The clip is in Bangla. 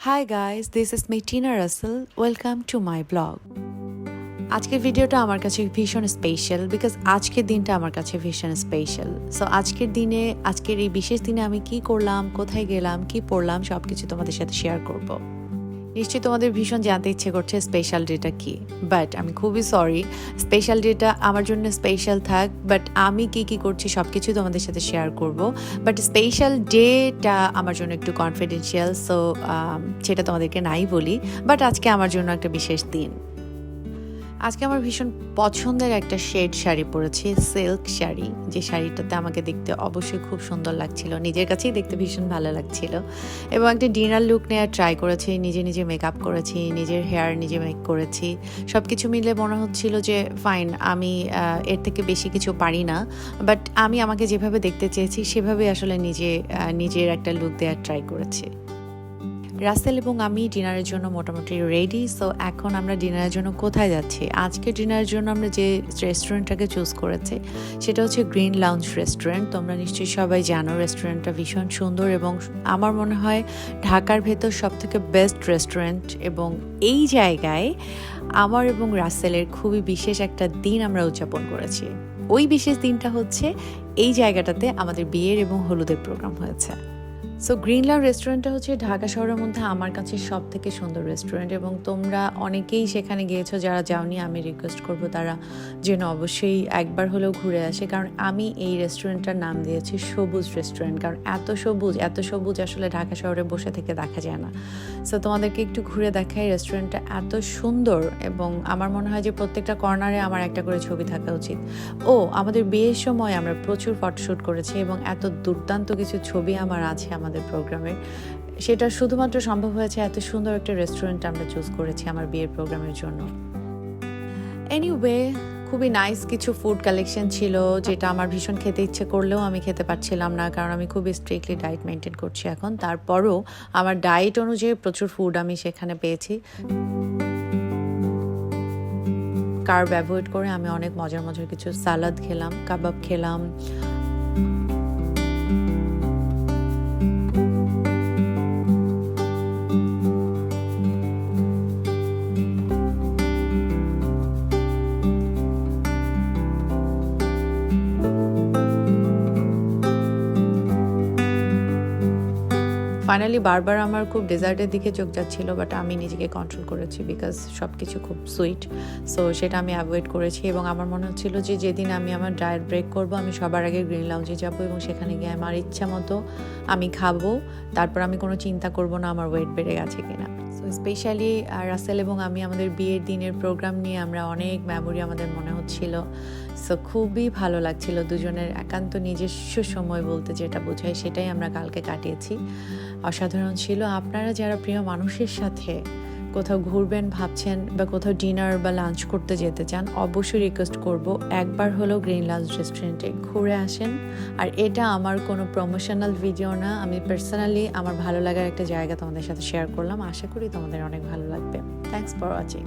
Hi guys, this is me Tina Russell. Welcome to my blog. আজকের ভিডিওটা আমার কাছে ভীষণ স্পেশাল বিকজ আজকের দিনটা আমার কাছে ভীষণ স্পেশাল। সো আজকের এই বিশেষ দিনে আমি কি করলাম, কোথায় গেলাম, কি পড়লাম সব কিছু তোমাদের সাথে শেয়ার করব। নিশ্চয়ই তোমাদের ভীষণ জানতে ইচ্ছে করছে স্পেশাল ডেটা কি, বাট আমি খুবই সরি, স্পেশাল ডেটা আমার জন্য স্পেশাল থাক, বাট আমি কি করছি সব কিছু তোমাদের সাথে শেয়ার করব। বাট স্পেশাল ডেটা আমার জন্য একটু কনফিডেন্সিয়াল, সো সেটা তোমাদেরকে নাই বলি, বাট আজকে আমার জন্য একটা বিশেষ দিন। আজকে আমার ভীষণ পছন্দের একটা শেড শাড়ি পরেছি, সিল্ক শাড়ি, যে শাড়িটাতে আমাকে দেখতে অবশ্যই খুব সুন্দর লাগছিল, নিজের কাছেই দেখতে ভীষণ ভালো লাগছিল। এবং একটা ডিনার লুক নেওয়ার ট্রাই করেছি, নিজে মেকআপ করেছি, নিজের হেয়ার নিজে মেক করেছি, সব কিছু মিলে মনে হচ্ছিল যে ফাইন, আমি এর থেকে বেশি কিছু পারি না, বাট আমি আমাকে যেভাবে দেখতে চেয়েছি সেভাবে আসলে নিজের একটা লুক দেওয়ার ট্রাই করেছি। রাসেল এবং আমি ডিনারের জন্য মোটামুটি রেডি। সো এখন আমরা ডিনারের জন্য কোথায় যাচ্ছি? আজকে ডিনারের জন্য আমরা যে রেস্টুরেন্টটাকে চুজ করেছি সেটা হচ্ছে গ্রিন লাউঞ্জ রেস্টুরেন্ট। তোমরা নিশ্চয়ই সবাই জানো রেস্টুরেন্টটা ভীষণ সুন্দর এবং আমার মনে হয় ঢাকার ভেতর সবথেকে বেস্ট রেস্টুরেন্ট। এবং এই জায়গায় আমার এবং রাসেলের খুবই বিশেষ একটা দিন আমরা উদযাপন করেছি। ওই বিশেষ দিনটা হচ্ছে এই জায়গাটাতে আমাদের বিয়ের এবং হলুদের প্রোগ্রাম হয়েছে। সো গ্রিন লাউঞ্জ রেস্টুরেন্টটা হচ্ছে ঢাকা শহরের মধ্যে আমার কাছে সব থেকে সুন্দর রেস্টুরেন্ট, এবং তোমরা অনেকেই সেখানে গিয়েছো, যারা যাওনি আমি রিকোয়েস্ট করবো তারা যেন অবশ্যই একবার হলেও ঘুরে আসে। কারণ আমি এই রেস্টুরেন্টটার নাম দিয়েছি সবুজ রেস্টুরেন্ট, কারণ এত সবুজ আসলে ঢাকা শহরে বসে থেকে দেখা যায় না। সো তোমাদেরকে একটু ঘুরে দেখাই, রেস্টুরেন্টটা এত সুন্দর এবং আমার মনে হয় যে প্রত্যেকটা কর্নারে আমার একটা করে ছবি থাকা উচিত। আমাদের বিয়ের সময় আমরা প্রচুর ফটোশ্যুট করেছি এবং এত দুর্দান্ত কিছু ছবি আমার আছে আমাদের প্রোগ্রামের। সেটা শুধুমাত্র সম্ভব হয়েছে এত সুন্দর একটা রেস্টুরেন্ট আমরা চুজ করেছি আমার বিয়ের প্রোগ্রামের জন্য। এনিওয়ে, খুবই নাইস কিছু ফুড কালেকশন ছিল, যেটা আমার ভীষণ খেতে ইচ্ছে করলেও আমি খেতে পারছিলাম না, কারণ আমি খুবই স্ট্রিক্টলি ডায়েট মেনটেন করছি এখন। তারপরও আমার ডায়েট অনুযায়ী প্রচুর ফুড আমি সেখানে পেয়েছি। কার্ব অ্যাভয়েড করে আমি অনেক মজার কিছু সালাদ খেলাম, কাবাব খেলাম। ফাইনালি বারবার আমার খুব ডেজার্টের দিকে চোখ যাচ্ছিল, বাট আমি নিজেকে কন্ট্রোল করেছি বিকজ সব কিছু খুব সুইট, সো সেটা আমি অ্যাভয়েড করেছি। এবং আমার মনে হচ্ছিল যে যেদিন আমি আমার ডায়েট ব্রেক করব আমি সবার আগে গ্রিন লাউঞ্জে যাব এবং সেখানে গিয়ে আমার ইচ্ছা মতো আমি খাবো, তারপর আমি কোনো চিন্তা করব না আমার ওয়েট বেড়ে গেছে কিনা। সো স্পেশালি রাসেল এবং আমি আমাদের বিয়ের দিনের প্রোগ্রাম নিয়ে আমরা অনেক মেমোরি আমাদের মনে হচ্ছিল। সো খুবই ভালো লাগছিল, দুজনের একান্ত নিজস্ব সময় বলতে যেটা বোঝায় সেটাই আমরা কালকে কাটিয়েছি। অসাধারণ ছিল। আপনারা যারা প্রিয় মানুষের সাথে কোথাও ঘুরবেন ভাবছেন বা কোথাও ডিনার বা লাঞ্চ করতে যেতে চান, অবশ্যই রিকোয়েস্ট করব একবার হলেও গ্রিন লাউঞ্জ রেস্টুরেন্টে ঘুরে আসেন। আর এটা আমার কোনো প্রমোশনাল ভিডিও না, আমি পার্সোনালি আমার ভালো লাগার একটা জায়গা তোমাদের সাথে শেয়ার করলাম। আশা করি তোমাদের অনেক ভালো লাগবে। Thanks for watching.